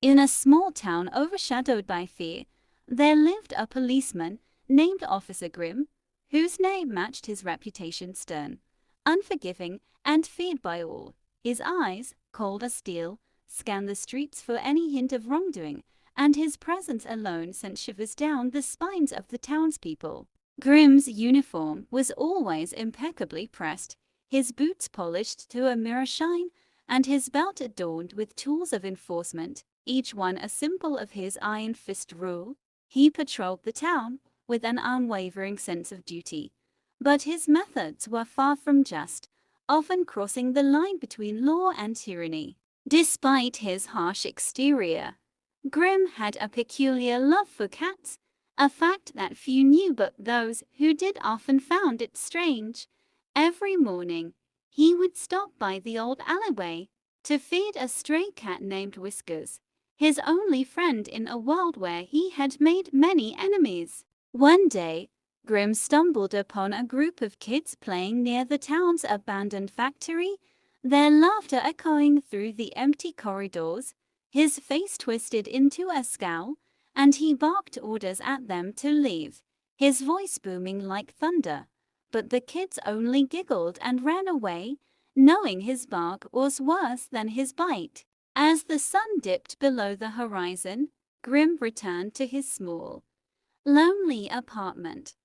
In a small town overshadowed by fear, there lived a policeman named Officer Grimm, whose name matched his reputation: stern, unforgiving, and feared by all. His eyes, cold as steel, scanned the streets for any hint of wrongdoing, and his presence alone sent shivers down the spines of the townspeople. Grimm's uniform was always impeccably pressed, his boots polished to a mirror shine, and his belt adorned with tools of enforcement, each one a symbol of his iron fist rule. He patrolled the town with an unwavering sense of duty, but his methods were far from just, often crossing the line between law and tyranny. Despite his harsh exterior, Grimm had a peculiar love for cats, a fact that few knew, but those who did often found it strange. Every morning, he would stop by the old alleyway to feed a stray cat named Whiskers, his only friend in a world where he had made many enemies. One day, Grimm stumbled upon a group of kids playing near the town's abandoned factory, their laughter echoing through the empty corridors. His face twisted into a scowl, and he barked orders at them to leave, his voice booming like thunder. But the kids only giggled and ran away, knowing his bark was worse than his bite. As the sun dipped below the horizon, Grimm returned to his small, lonely apartment,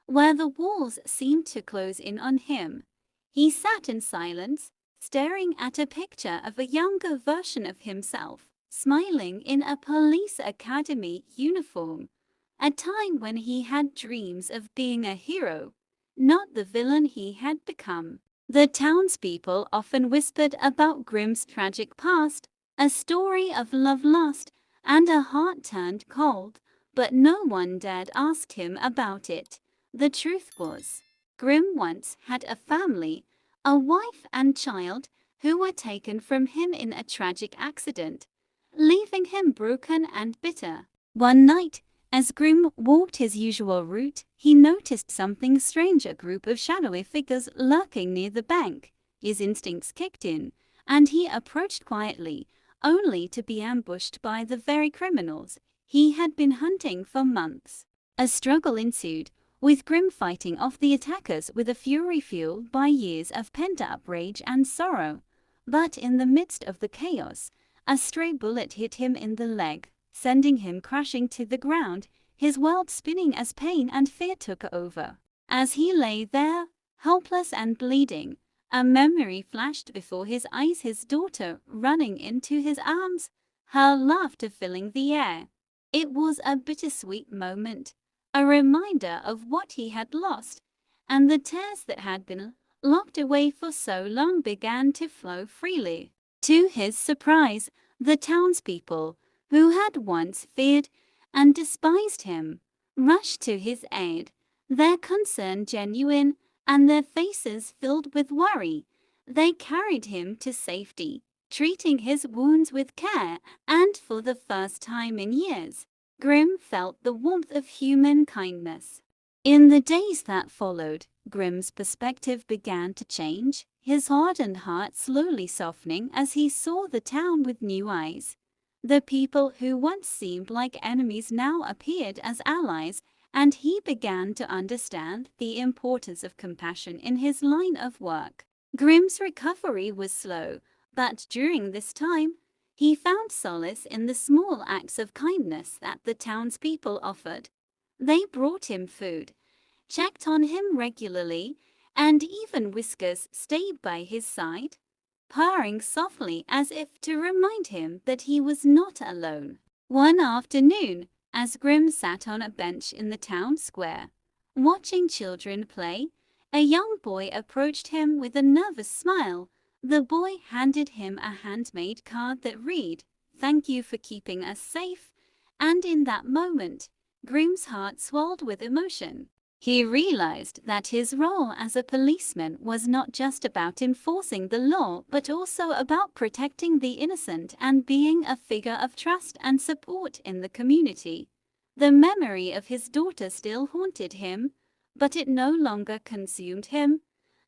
where the walls seemed to close in on him. He sat in silence, staring at a picture of a younger version of himself, smiling in a police academy uniform, a time when he had dreams of being a hero, not the villain he had become. The townspeople often whispered about Grimm's tragic past, a story of love lost and a heart turned cold, but no one dared ask him about it. The truth was, Grimm once had a family, a wife and child, who were taken from him in a tragic accident, leaving him broken and bitter. One night, as Grimm walked his usual route, he noticed something strange: a group of shadowy figures lurking near the bank. His instincts kicked in, and he approached quietly, only to be ambushed by the very criminals he had been hunting for months. A struggle ensued, with Grimm fighting off the attackers with a fury fueled by years of pent-up rage and sorrow. But in the midst of the chaos, a stray bullet hit him in the leg, sending him crashing to the ground, his world spinning as pain and fear took over. As he lay there, helpless and bleeding, a memory flashed before his eyes: his daughter running into his arms, her laughter filling the air. It was a bittersweet moment, a reminder of what he had lost, and the tears that had been locked away for so long began to flow freely. To his surprise, the townspeople, who had once feared and despised him, rushed to his aid, their concern genuine and their faces filled with worry. They carried him to safety, treating his wounds with care, and for the first time in years, Grimm felt the warmth of human kindness. In the days that followed, Grimm's perspective began to change, his hardened heart slowly softening as he saw the town with new eyes. The people who once seemed like enemies now appeared as allies, and he began to understand the importance of compassion in his line of work. Grimm's recovery was slow, but during this time, he found solace in the small acts of kindness that the townspeople offered. They brought him food, checked on him regularly, and even Whiskers stayed by his side, purring softly as if to remind him that he was not alone. One afternoon, as Grimm sat on a bench in the town square, watching children play, a young boy approached him with a nervous smile. The boy handed him a handmade card that read, "Thank you for keeping us safe," and in that moment, Grimm's heart swelled with emotion. He realized that his role as a policeman was not just about enforcing the law, but also about protecting the innocent and being a figure of trust and support in the community. The memory of his daughter still haunted him, but it no longer consumed him,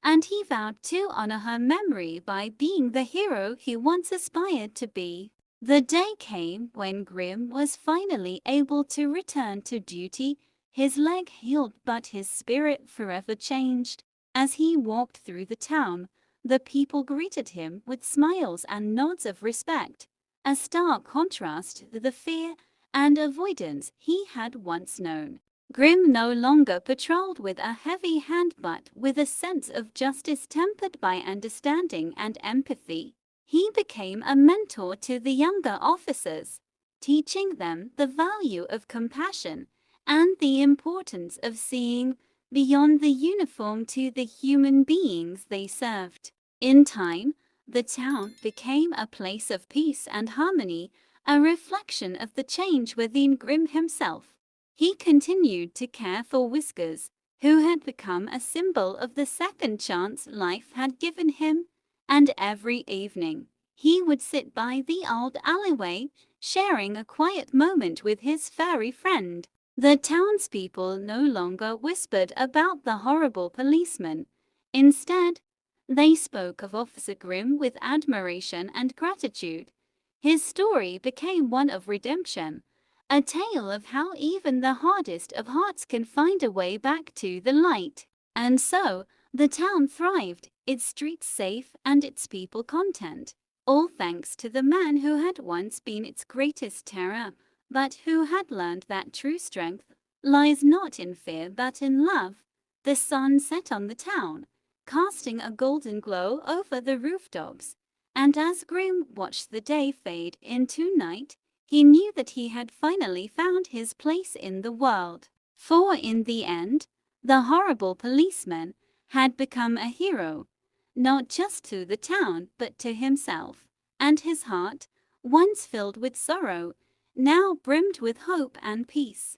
and he vowed to honor her memory by being the hero he once aspired to be. The day came when Grim was finally able to return to duty. His leg healed, but his spirit forever changed. As he walked through the town, the people greeted him with smiles and nods of respect, a stark contrast to the fear and avoidance he had once known. Grim no longer patrolled with a heavy hand but with a sense of justice tempered by understanding and empathy. He became a mentor to the younger officers, teaching them the value of compassion and the importance of seeing beyond the uniform to the human beings they served. In time, the town became a place of peace and harmony, a reflection of the change within Grim himself. He continued to care for Whiskers, who had become a symbol of the second chance life had given him, and every evening he would sit by the old alleyway, sharing a quiet moment with his furry friend. The townspeople no longer whispered about the horrible policeman. Instead, they spoke of Officer Grim with admiration and gratitude. His story became one of redemption, a tale of how even the hardest of hearts can find a way back to the light. And so, the town thrived, its streets safe and its people content, all thanks to the man who had once been its greatest terror, but who had learned that true strength lies not in fear but in love. The sun set on the town, casting a golden glow over the rooftops, and as Grim watched the day fade into night, he knew that he had finally found his place in the world. For in the end, the horrible policeman had become a hero, not just to the town but to himself, and his heart, once filled with sorrow, now brimmed with hope and peace.